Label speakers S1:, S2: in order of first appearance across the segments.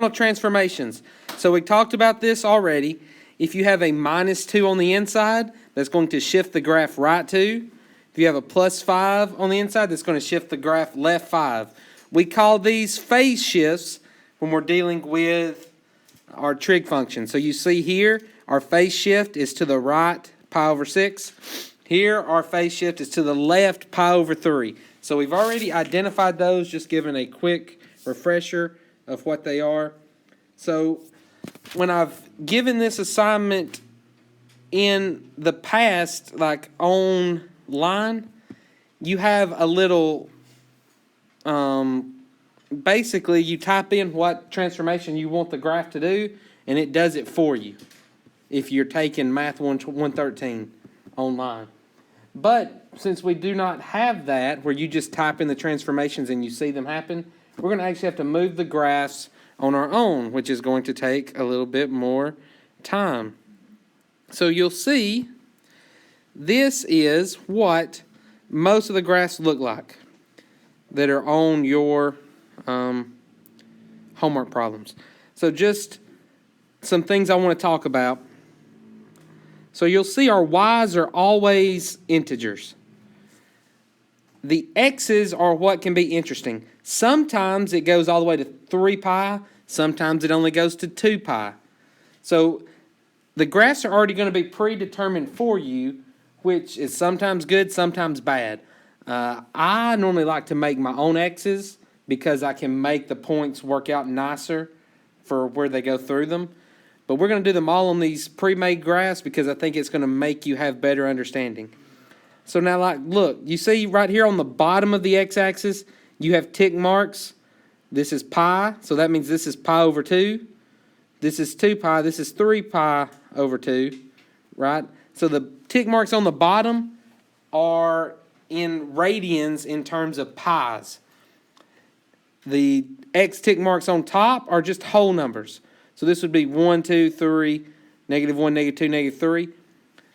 S1: Transformations. So we talked about this already. If you have a -2 on the inside, that's going to shift the graph right 2. If you have a +5 on the inside, that's going to shift the graph left 5. We call these phase shifts when we're dealing with our trig function. So you see here, our phase shift is to the right, pi over 6. Here, our phase shift is to the left, pi over 3. So we've already identified those, just giving a quick refresher of what they are. So when I've given this assignment in the past, like online, you have a little, basically you type in what transformation you want the graph to do, and it does it for you if you're taking Math 113 online. But since we do not have that, where you just type in the transformations and you see them happen, we're going to actually have to move the graphs on our own, which is going to take a little bit more time. So you'll see this is what most of the graphs look like that are on your homework problems. So just some things I want to talk about. So you'll see our y's are always integers. The x's are what can be interesting. Sometimes it goes all the way to 3 pi. Sometimes it only goes to 2 pi. So the graphs are already going to be predetermined for you, which is sometimes good, sometimes bad. I normally like to make my own x's because I can make the points work out nicer for where they go through them. But we're going to do them all on these pre-made graphs because I think it's going to make you have better understanding. So now, like, look, you see right here on the bottom of the x-axis, you have tick marks. This is pi, so that means this is pi over 2. This is 2 pi, this is 3 pi over 2, right? So the tick marks on the bottom are in radians in terms of pi's. The x tick marks on top are just whole numbers. So this would be 1, 2, 3, -1, -2, -3.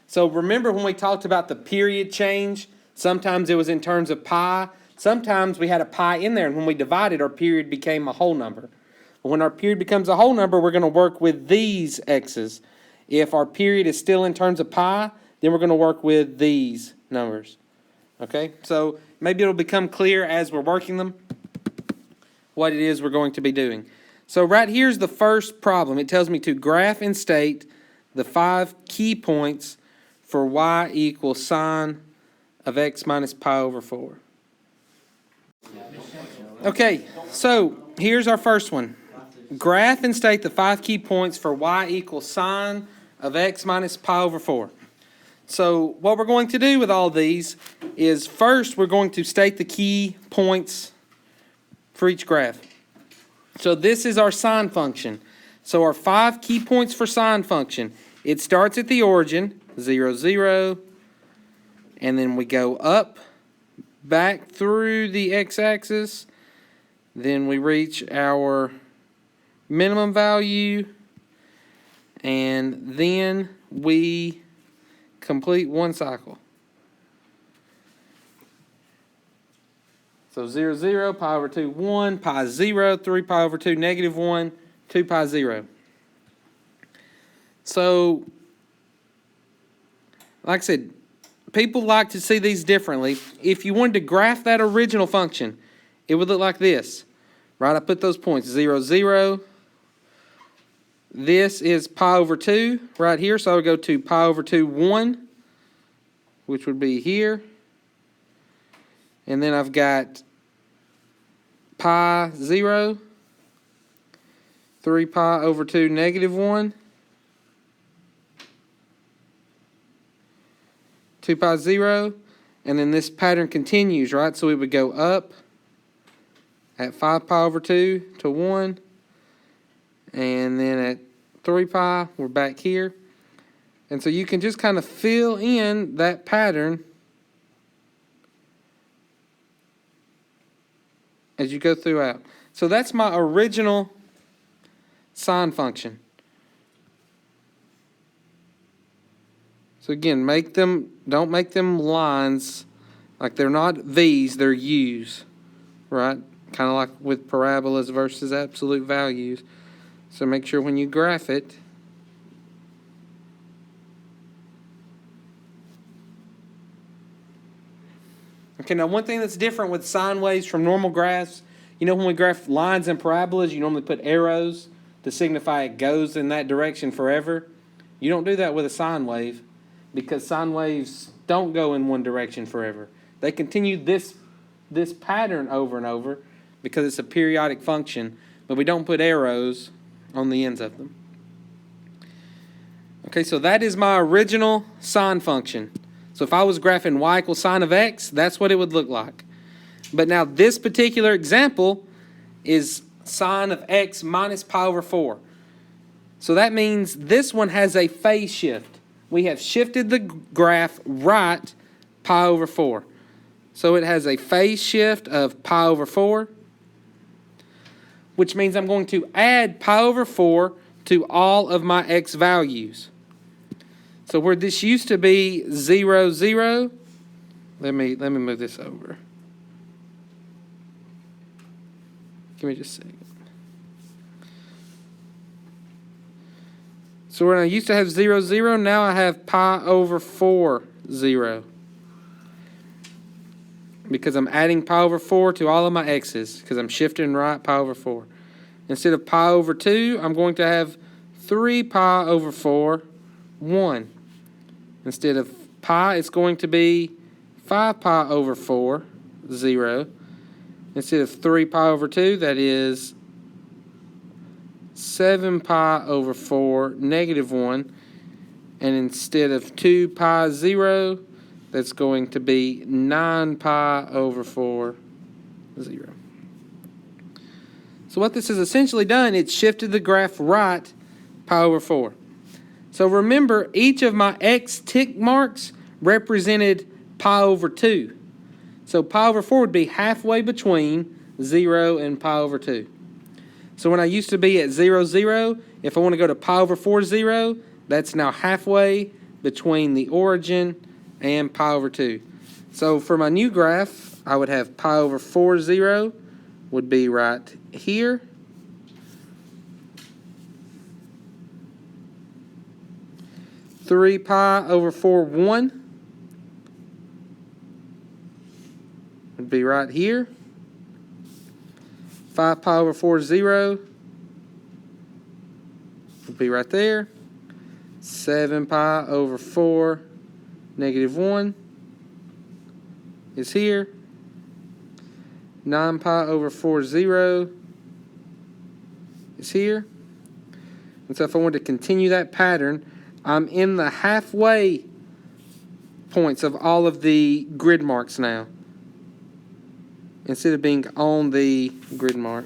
S1: So remember when we talked about the period change, sometimes it was in terms of pi. Sometimes we had a pi in there, and when we divided, our period became a whole number. But when our period becomes a whole number, we're going to work with these x's. If our period is still in terms of pi, then we're going to work with these numbers. Okay, so maybe it'll become clear as we're working them what it is we're going to be doing. So right here's the first problem. It tells me to graph and state the 5 key points for y equals sine of x minus pi over 4. Okay, so here's our first one. Graph and state the 5 key points for y equals sine of x minus pi over 4. So what we're going to do with all these is first we're going to state the key points for each graph. So this is our sine function. So our 5 key points for sine function. It starts at the origin, 0, 0, and then we go up, back through the x-axis, then we reach our minimum value, and then we complete one cycle. So 0, 0, pi over 2, 1, pi 0, 3 pi over 2, -1, 2 pi 0. So, like I said, people like to see these differently. If you wanted to graph that original function, it would look like this. Right, I put those points, 0, 0. This is pi over 2 right here, so I would go to pi over 2, 1, which would be here. And then I've got pi 0, 3 pi over 2, -1, 2 pi 0, and then this pattern continues, right? So we would go up at 5 pi over 2 to 1, and then at 3 pi, we're back here. And so you can just kind of fill in that pattern as you go throughout. So that's my original sine function. So again, don't make them lines, like they're not V's, they're U's, right? Kind of like with parabolas versus absolute values. So make sure when you graph it, okay, now one thing that's different with sine waves from normal graphs, you know when we graph lines and parabolas, you normally put arrows to signify it goes in that direction forever. You don't do that with a sine wave because sine waves don't go in one direction forever. They continue this pattern over and over because it's a periodic function, but we don't put arrows on the ends of them. Okay, so that is my original sine function. So if I was graphing y equals sine of x, that's what it would look like. But now this particular example is sine of x minus pi over 4. So that means this one has a phase shift. We have shifted the graph right pi over 4. So it has a phase shift of pi over 4, which means I'm going to add pi over 4 to all of my x values. So where this used to be 0, 0, let me move this over. Give me just a second. So when I used to have 0, 0, now I have pi over 4, 0. Because I'm adding pi over 4 to all of my x's, because I'm shifting right pi over 4. Instead of pi over 2, I'm going to have 3 pi over 4, 1. Instead of pi, it's going to be 5 pi over 4, 0. Instead of 3 pi over 2, that is 7 pi over 4, negative 1. And instead of 2 pi 0, that's going to be 9 pi over 4, 0. So what this has essentially done, it's shifted the graph right pi over 4. So remember, each of my x tick marks represented pi over 2. So pi over 4 would be halfway between 0 and pi over 2. So when I used to be at 0, 0, if I want to go to pi over 4, 0, that's now halfway between the origin and pi over 2. So for my new graph, I would have pi over 4, 0 would be right here. Three pi over 4, 1 would be right here. 5 pi over 4, 0 would be right there. 7 pi over 4, negative 1 is here. 9 pi over 4, 0 is here. And so if I wanted to continue that pattern, I'm in the halfway points of all of the grid marks now, instead of being on the grid mark.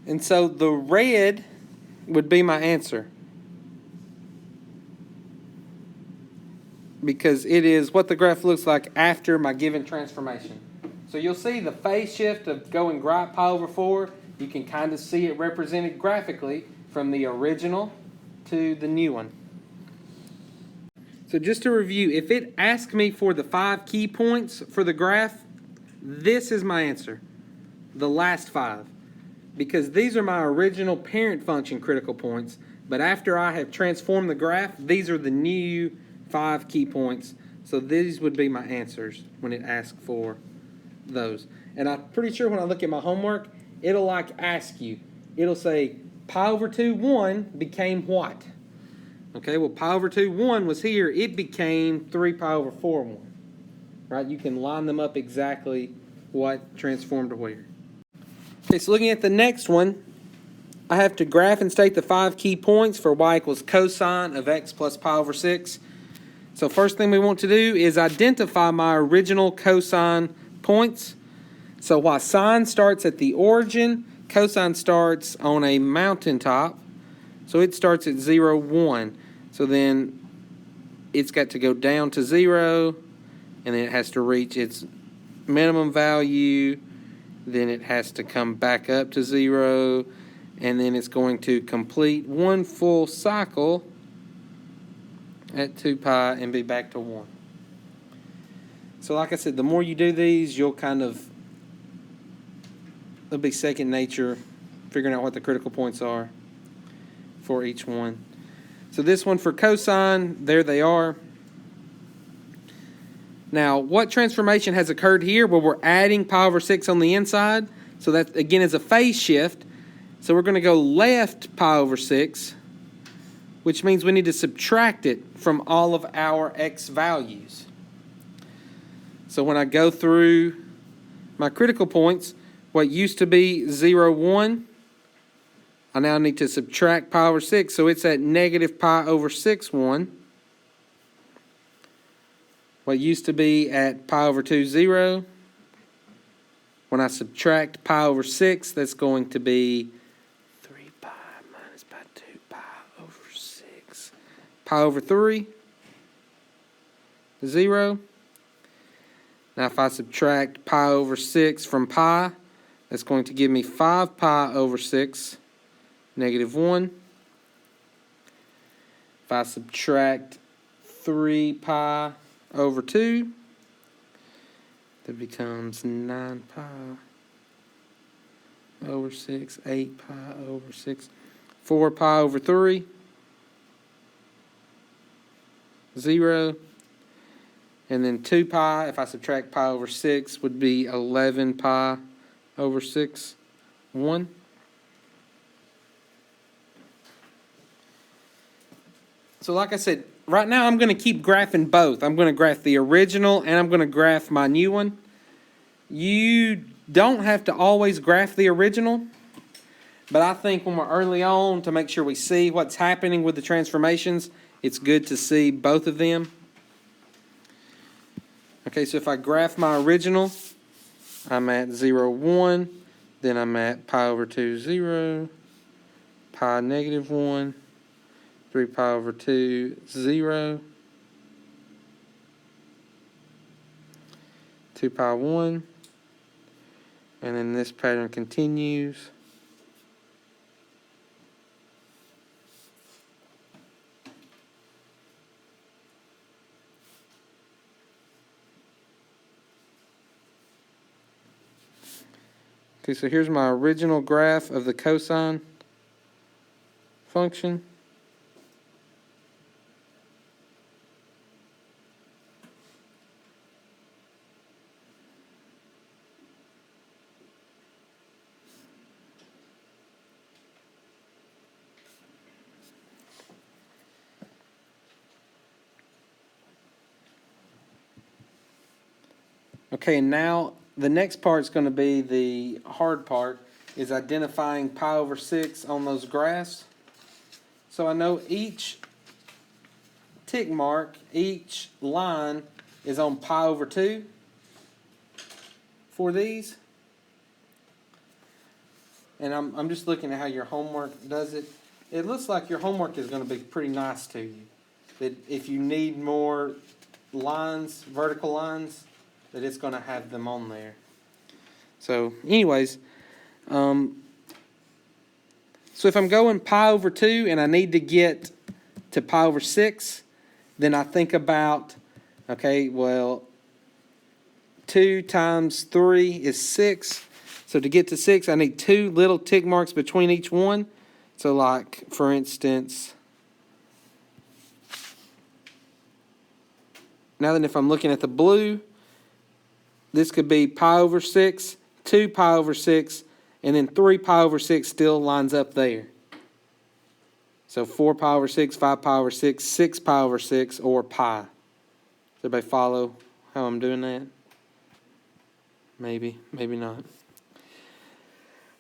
S1: And so the red would be my answer, because it is what the graph looks like after my given transformation. So you'll see the phase shift of going right pi over 4. You can kind of see it represented graphically from the original to the new one. So just to review, if it asks me for the 5 key points for the graph, this is my answer, the last 5. Because these are my original parent function critical points, but after I have transformed the graph, these are the new 5 key points. So these would be my answers when it asks for those. And I'm pretty sure when I look at my homework, it'll like ask you. It'll say pi over 2, 1 became what? Okay, well pi over 2, 1 was here. It became 3 pi over 4, 1. right? You can line them up exactly what transformed to where. Okay, so looking at the next one, I have to graph and state the 5 key points for y equals cosine of x plus pi over 6. So first thing we want to do is identify my original cosine points. So while sine starts at the origin, cosine starts on a mountaintop. So it starts at 0, 1. So then it's got to go down to 0, and then it has to reach its minimum value. Then it has to come back up to 0, and then it's going to complete one full cycle at 2 pi and be back to 1. So like I said, the more you do these, it'll be second nature figuring out what the critical points are for each one. So this one for cosine, there they are. Now, what transformation has occurred here? Well, we're adding pi over 6 on the inside. So that, again, is a phase shift. So we're going to go left pi over 6, which means we need to subtract it from all of our x values. So when I go through my critical points, what used to be 0, 1, I now need to subtract pi over 6. So it's at negative pi over 6, 1. What used to be at pi over 2, 0. When I subtract pi over 6, that's going to be 3 pi minus pi 2 pi over 6. Pi over 3, 0. Now if I subtract pi over 6 from pi, that's going to give me 5 pi over 6, negative 1. If I subtract 3 pi over 2, that becomes 9 pi over 6, 8 pi over 6, 4 pi over 3, 0. And then 2 pi, if I subtract pi over 6, would be 11 pi over 6, 1. So like I said, right now I'm going to keep graphing both. I'm going to graph the original and I'm going to graph my new one. You don't have to always graph the original, but I think when we're early on, to make sure we see what's happening with the transformations, it's good to see both of them. Okay, so if I graph my original, I'm at 0, 1, then I'm at pi over 2, 0, pi negative 1, 3 pi over 2, 0, 2 pi 1, and then this pattern continues. Okay, so here's my original graph of the cosine function. Okay, and now the next part is going to be the hard part, is identifying pi over 6 on those graphs. So I know each tick mark, each line is on pi over 2 for these. And I'm just looking at how your homework does it. It looks like your homework is going to be pretty nice to you. That if you need more lines, vertical lines, that it's going to have them on there. So anyways, so if I'm going pi over 2 and I need to get to pi over 6, then I think about, okay, well, 2 times 3 is 6. So to get to 6, I need 2 little tick marks between each one. So like, for instance, now then if I'm looking at the blue, this could be pi over 6, 2 pi over 6, and then 3 pi over 6 still lines up there. So 4 pi over 6, 5 pi over 6, 6 pi over 6, or pi. Does everybody follow how I'm doing that? Maybe, maybe not.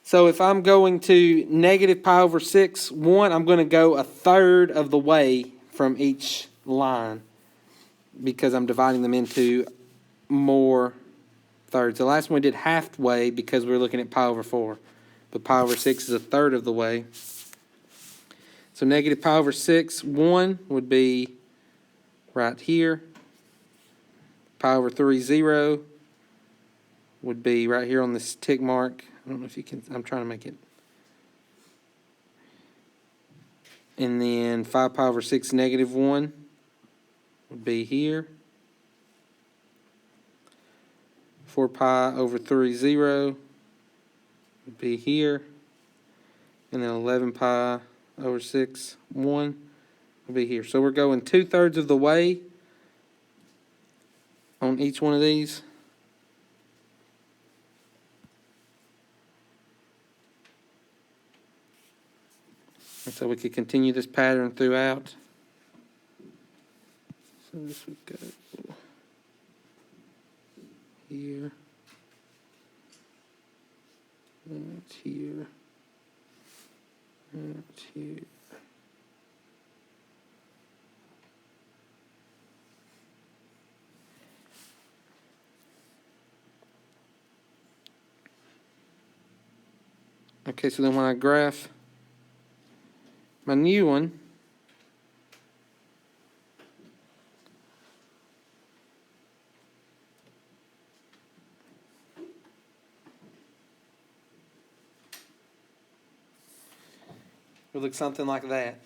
S1: So if I'm going to negative pi over 6, 1, I'm going to go a third of the way from each line because I'm dividing them into more thirds. The last one we did halfway because we were looking at pi over 4. But pi over 6 is a third of the way. So negative pi over 6, 1 would be right here. Pi over 3, 0 would be right here on this tick mark. I don't know if you can, I'm trying to make it. And then 5 pi over 6, negative 1 would be here. 4 pi over 3, 0 would be here. And then 11 pi over 6, 1 would be here. So we're going 2/3 of the way on each one of these. And so we could continue this pattern throughout. So this would go here, and here, and here. Okay, so then when I graph my new one, it looks something like that.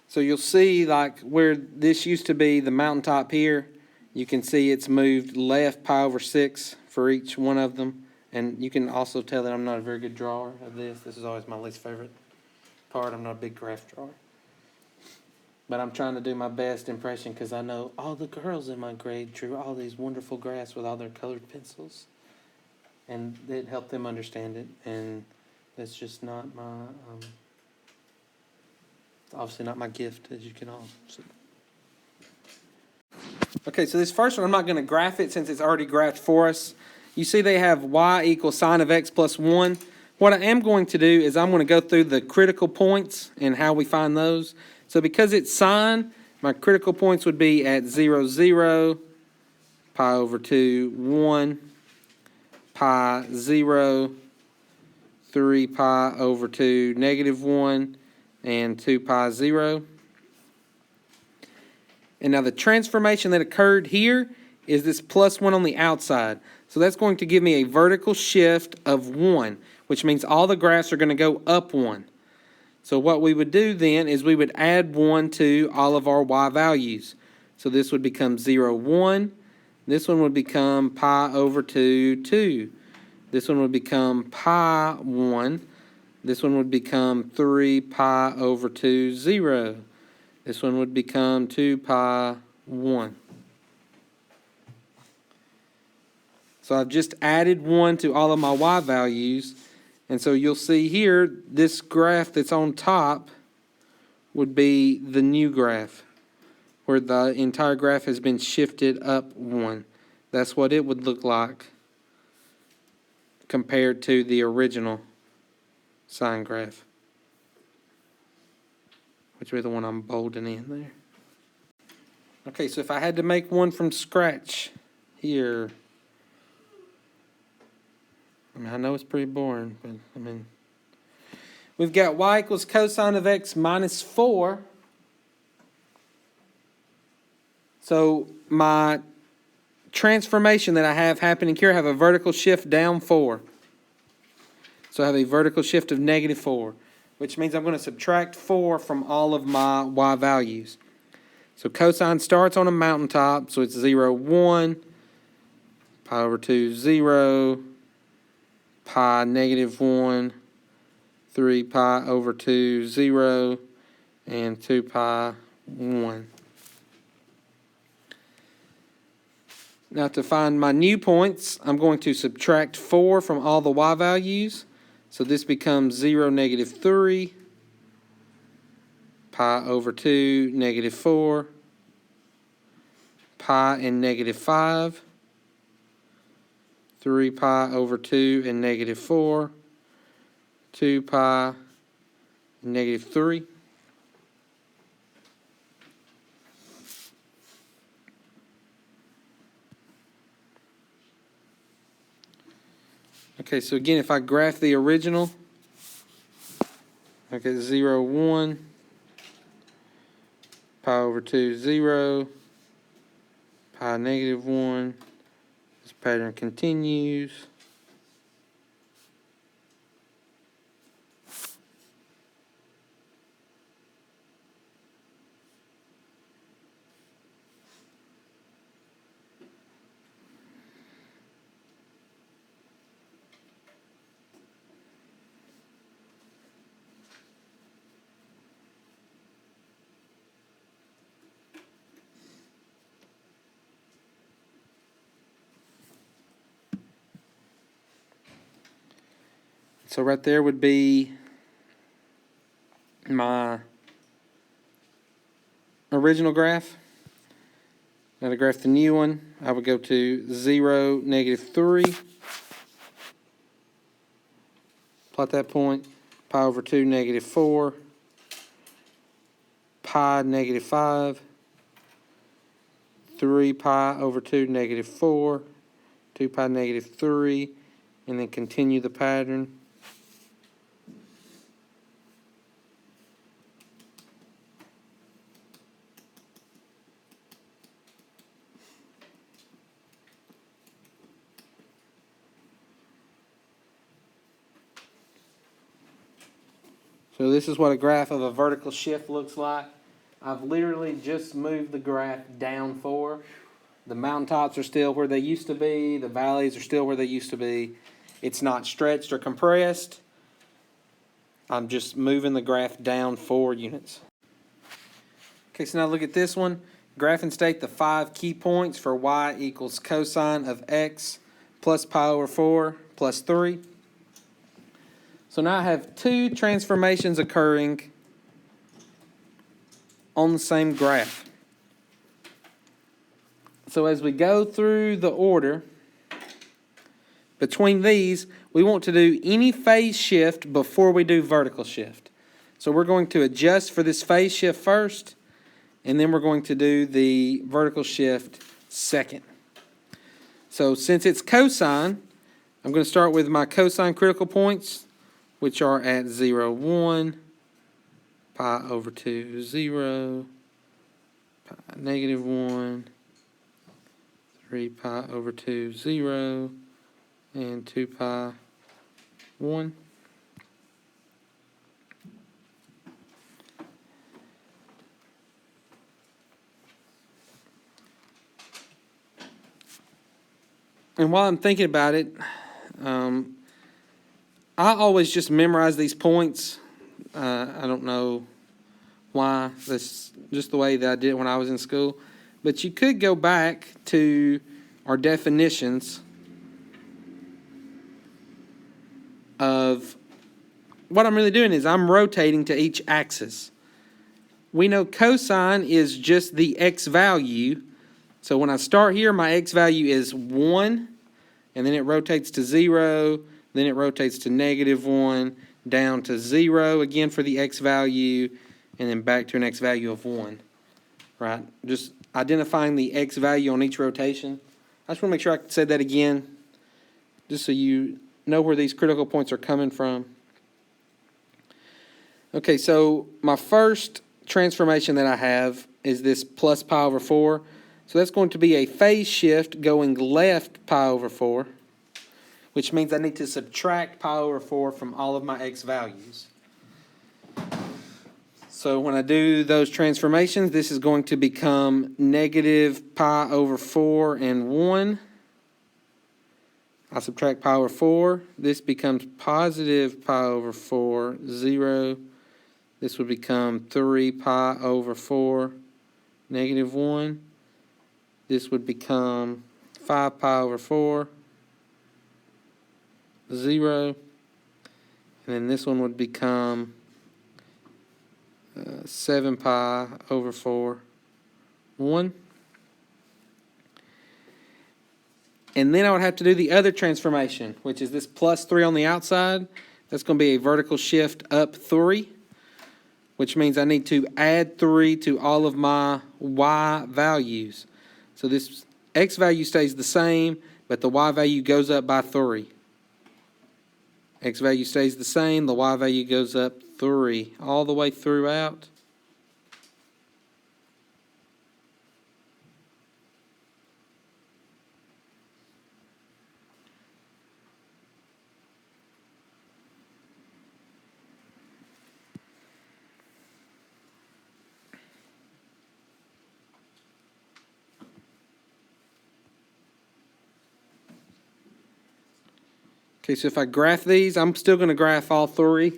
S1: So you'll see like where this used to be the mountaintop here, you can see it's moved left pi over 6 for each one of them. And you can also tell that I'm not a very good drawer of this. This is always my least favorite part. I'm not a big graph drawer. But I'm trying to do my best impression because I know all the girls in my grade drew all these wonderful graphs with all their colored pencils. And it helped them understand it. And that's just not my, obviously not my gift, as you can all see. Okay, so this first one, I'm not going to graph it since it's already graphed for us. You see they have y equals sine of x plus 1. What I am going to do is I'm going to go through the critical points and how we find those. So because it's sine, my critical points would be at 0, 0, pi over 2, 1, pi 0, 3 pi over 2, negative 1, and 2 pi 0. And now the transformation that occurred here is this plus 1 on the outside. So that's going to give me a vertical shift of 1, which means all the graphs are going to go up 1. So what we would do then is we would add 1 to all of our y values. So this would become 0, 1. This one would become pi over 2, 2. This one would become pi 1. This one would become 3 pi over 2, 0. This one would become 2 pi 1. So I've just added 1 to all of my y values. And so you'll see here, this graph that's on top would be the new graph, where the entire graph has been shifted up 1. That's what it would look like compared to the original sine graph, which is the one I'm bolding in there. Okay, so if I had to make one from scratch here, I know it's pretty boring, but we've got y equals cosine of x minus 4. So my transformation that I have happening here, I have a vertical shift down 4. So I have a vertical shift of negative 4, which means I'm going to subtract 4 from all of my y values. So cosine starts on a mountaintop, so it's 0, 1, pi over 2, 0, pi negative 1, 3 pi over 2, 0, and 2 pi 1. Now to find my new points, I'm going to subtract 4 from all the y values. So this becomes 0, negative 3, pi over 2, negative 4, pi and negative 5. 3 pi over 2 and negative 4, 2 pi and negative 3. Okay, so again, if I graph the original, I get 0, 1, pi over 2, 0, pi negative 1. This pattern continues. So right there would be my original graph. Now to graph the new one, I would go to 0, negative 3. Plot that point. Pi over 2, negative 4. Pi, negative 5. 3 pi over 2, negative 4. 2 pi, negative 3. And then continue the pattern. So this is what a graph of a vertical shift looks like. I've literally just moved the graph down 4. The mountaintops are still where they used to be. The valleys are still where they used to be. It's not stretched or compressed. I'm just moving the graph down 4 units. Okay, so now look at this one. Graph and state the 5 key points for y equals cosine of x plus pi over 4 plus 3. So now I have 2 transformations occurring on the same graph. So as we go through the order, between these, we want to do any phase shift before we do vertical shift. So we're going to adjust for this phase shift first, and then we're going to do the vertical shift second. So since it's cosine, I'm going to start with my cosine critical points, which are at 0, 1, pi over 2, 0, pi negative 1, 3 pi over 2, 0, and 2 pi, 1. And while I'm thinking about it, I always just memorize these points. I don't know why. That's just the way that I did it when I was in school. But you could go back to our definitions of what I'm really doing is I'm rotating to each axis. We know cosine is just the x value. So when I start here, my x value is 1, and then it rotates to 0, then it rotates to negative 1, down to 0 again for the x value, and then back to an x value of 1. Right? Just identifying the x value on each rotation. I just want to make sure I said that again, just so you know where these critical points are coming from. Okay, so my first transformation that I have is this plus pi over 4. So that's going to be a phase shift going left pi over 4, which means I need to subtract pi over 4 from all of my x values. So when I do those transformations, this is going to become negative pi over 4 and 1. I subtract pi over 4. This becomes positive pi over 4, 0. This would become 3 pi over 4, negative 1. This would become 5 pi over 4, 0. And then this one would become 7 pi over 4, 1. And then I would have to do the other transformation, which is this plus 3 on the outside. That's going to be a vertical shift up 3, which means I need to add 3 to all of my y values. So this x value stays the same, but the y value goes up by 3. X value stays the same, the y value goes up 3 all the way throughout. Okay, so if I graph these, I'm still going to graph all 3.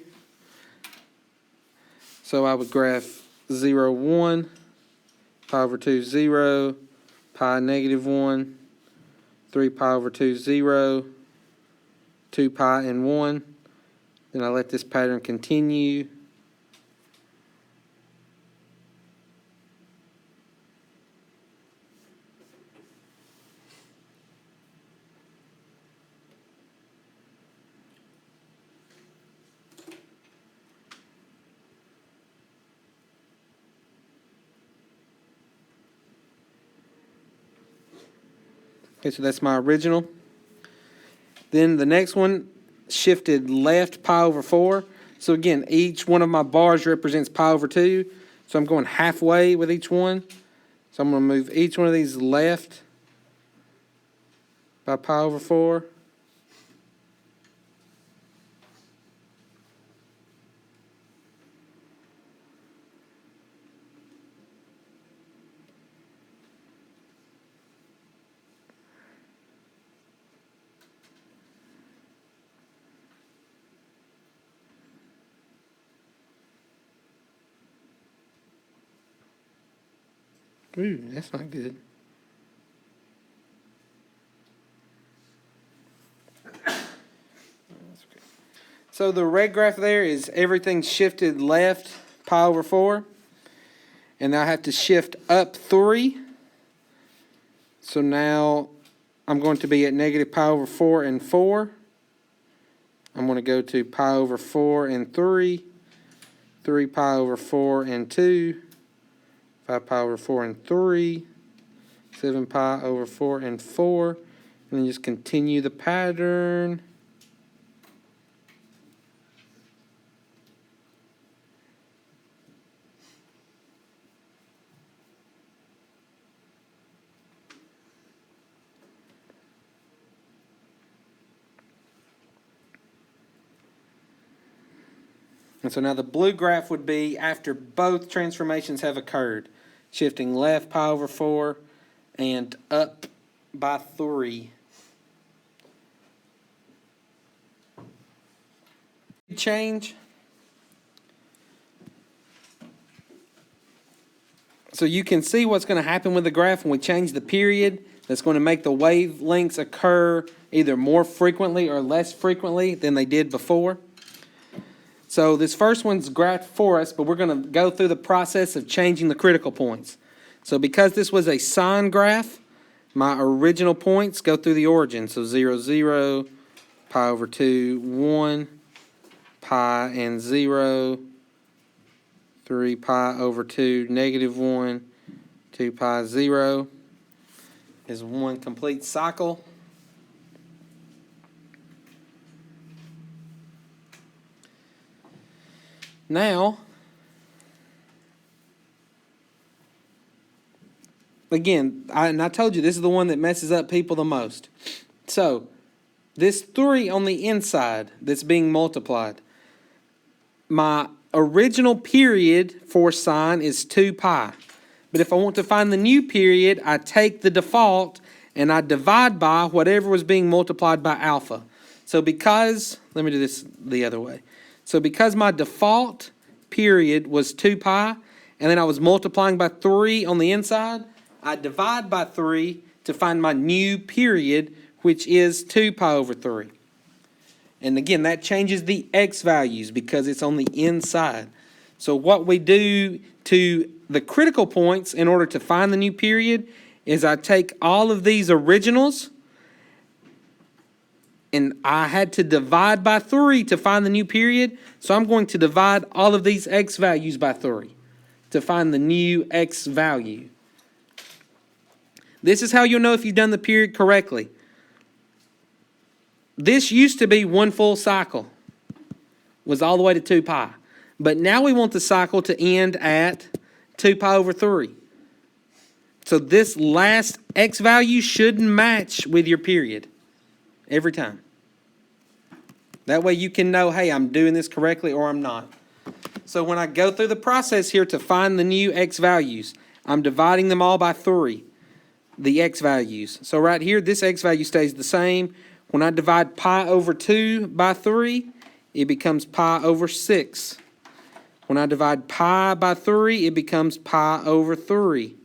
S1: So I would graph 0, 1, pi over 2, 0, pi negative 1, 3 pi over 2, 0, 2 pi and 1. Then I let this pattern continue. Okay, so that's my original. Then the next one shifted left pi over 4. So again, each one of my bars represents pi over 2. So I'm going halfway with each one. So I'm going to move each one of these left by pi over 4. Ooh, that's not good. So the red graph there is everything shifted left pi over 4. And I have to shift up 3. So now I'm going to be at negative pi over 4 and 4. I'm going to go to pi over 4 and 3. 3 pi over 4 and 2. 5 pi over 4 and 3, 7 pi over 4 and 4, and then just continue the pattern. And so now the blue graph would be after both transformations have occurred, shifting left pi over 4 and up by 3. Change. So you can see what's going to happen with the graph when we change the period. That's going to make the wavelengths occur either more frequently or less frequently than they did before. So this first one's graphed for us, but we're going to go through the process of changing the critical points. So because this was a sine graph, my original points go through the origin. So 0, 0, pi over 2, 1, pi and 0, 3 pi over 2, negative 1, 2 pi, 0 is one complete cycle. Now, again, I told you this is the one that messes up people the most. So, this 3 on the inside that's being multiplied, my original period for sine is 2 pi. But if I want to find the new period, I take the default and I divide by whatever was being multiplied by alpha. So because, let me do this the other way. So because my default period was 2 pi, and then I was multiplying by 3 on the inside, I divide by 3 to find my new period, which is 2 pi over 3. And again, that changes the x values because it's on the inside. So what we do to the critical points in order to find the new period is I take all of these originals And I had to divide by 3 to find the new period. So I'm going to divide all of these x values by 3 to find the new x value. This is how you'll know if you've done the period correctly. This used to be one full cycle, was all the way to 2 pi. But now we want the cycle to end at 2 pi over 3. So this last x value should match with your period every time. That way you can know, hey, I'm doing this correctly or I'm not. So when I go through the process here to find the new x values, I'm dividing them all by 3, the x values. So right here, this x value stays the same. When I divide pi over 2 by 3, it becomes pi over 6. When I divide pi by 3, it becomes pi over 3.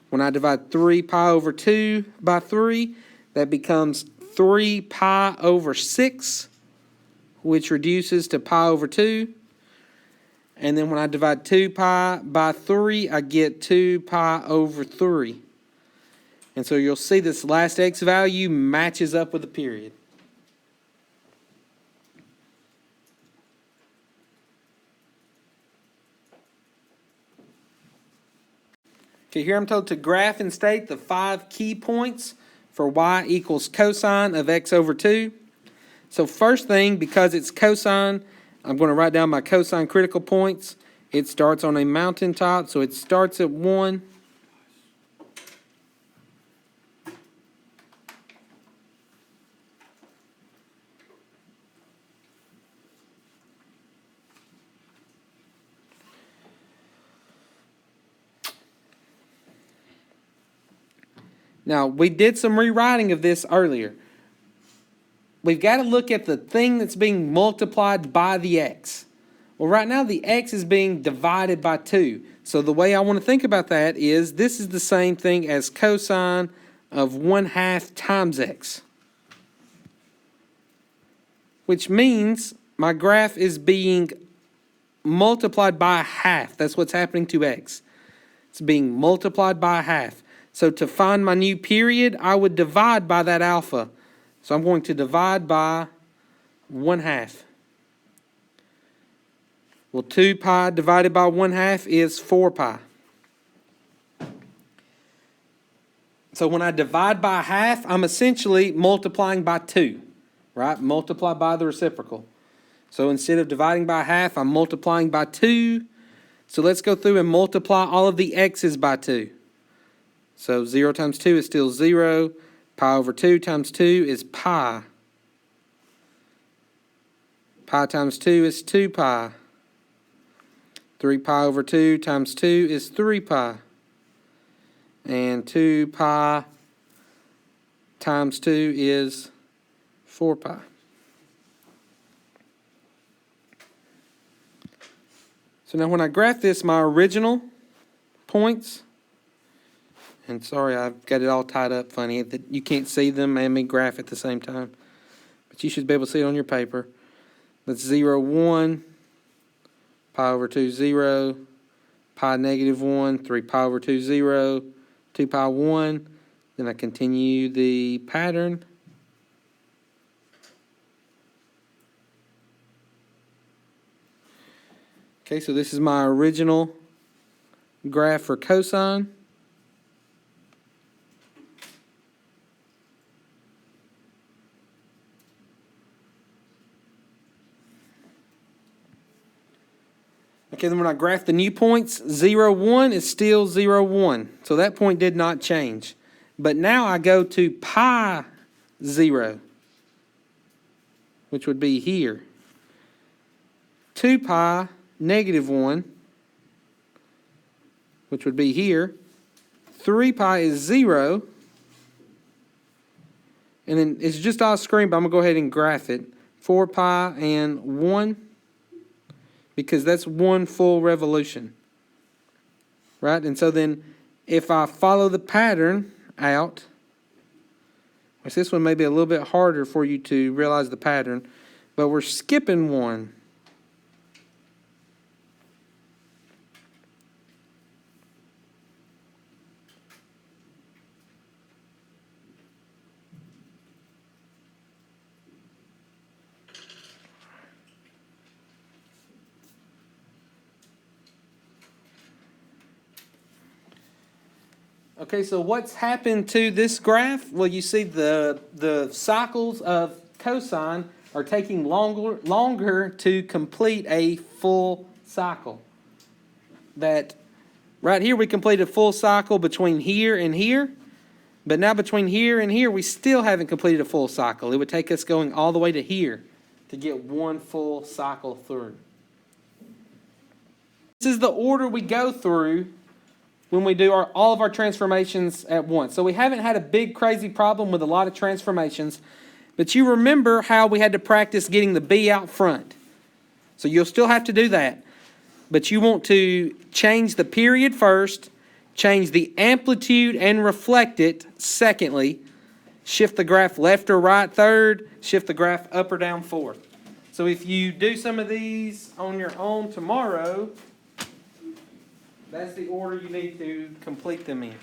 S1: When I divide 3 pi over 2 by 3, that becomes 3 pi over 6, which reduces to pi over 2. And then when I divide 2 pi by 3, I get 2 pi over 3. And so you'll see this last x value matches up with the period. Okay, here I'm told to graph and state the 5 key points for y equals cosine of x over 2. So first thing, because it's cosine, I'm going to write down my cosine critical points. It starts on a mountaintop, so it starts at 1. Now, we did some rewriting of this earlier. We've got to look at the thing that's being multiplied by the x. Well, right now the x is being divided by 2. So the way I want to think about that is this is the same thing as cosine of 1/2 times x. Which means my graph is being multiplied by 1/2. That's what's happening to x. It's being multiplied by 1/2. So to find my new period, I would divide by that alpha. So I'm going to divide by 1/2. Well, 2 pi divided by 1/2 is 4 pi. So when I divide by 1/2, I'm essentially multiplying by 2, right? Multiply by the reciprocal. So instead of dividing by 1/2, I'm multiplying by 2. So let's go through and multiply all of the x's by 2. So 0 times 2 is still 0. Pi over 2 times 2 is pi. Pi times 2 is 2 pi. 3 pi over 2 times 2 is 3 pi. And 2 pi times 2 is 4 pi. So now when I graph this, my original points, and sorry, I've got it all tied up funny that you can't see them and me graph at the same time. But you should be able to see it on your paper. That's 0, 1, pi over 2, 0, pi negative 1, 3 pi over 2, 0, 2 pi 1. Then I continue the pattern. Okay, so this is my original graph for cosine. Okay, then when I graph the new points, 0, 1 is still 0, 1. So that point did not change. But now I go to pi 0, which would be here. 2 pi negative 1, which would be here. 3 pi is 0. And then it's just off screen, but I'm going to go ahead and graph it. 4 pi and 1. Because that's one full revolution, right? And so then if I follow the pattern out, which this one may be a little bit harder for you to realize the pattern, but we're skipping 1. Okay, so what's happened to this graph? Well, you see the cycles of cosine are taking longer to complete a full cycle. That right here we completed a full cycle between here and here, but now between here and here we still haven't completed a full cycle. It would take us going all the way to here to get one full cycle through. This is the order we go through when we do all of our transformations at once. So we haven't had a big crazy problem with a lot of transformations, but you remember how we had to practice getting the B out front. So you'll still have to do that, but you want to change the period first, change the amplitude and reflect it secondly, shift the graph left or right third, shift the graph up or down fourth. So if you do some of these on your own tomorrow, that's the order you need to complete them in.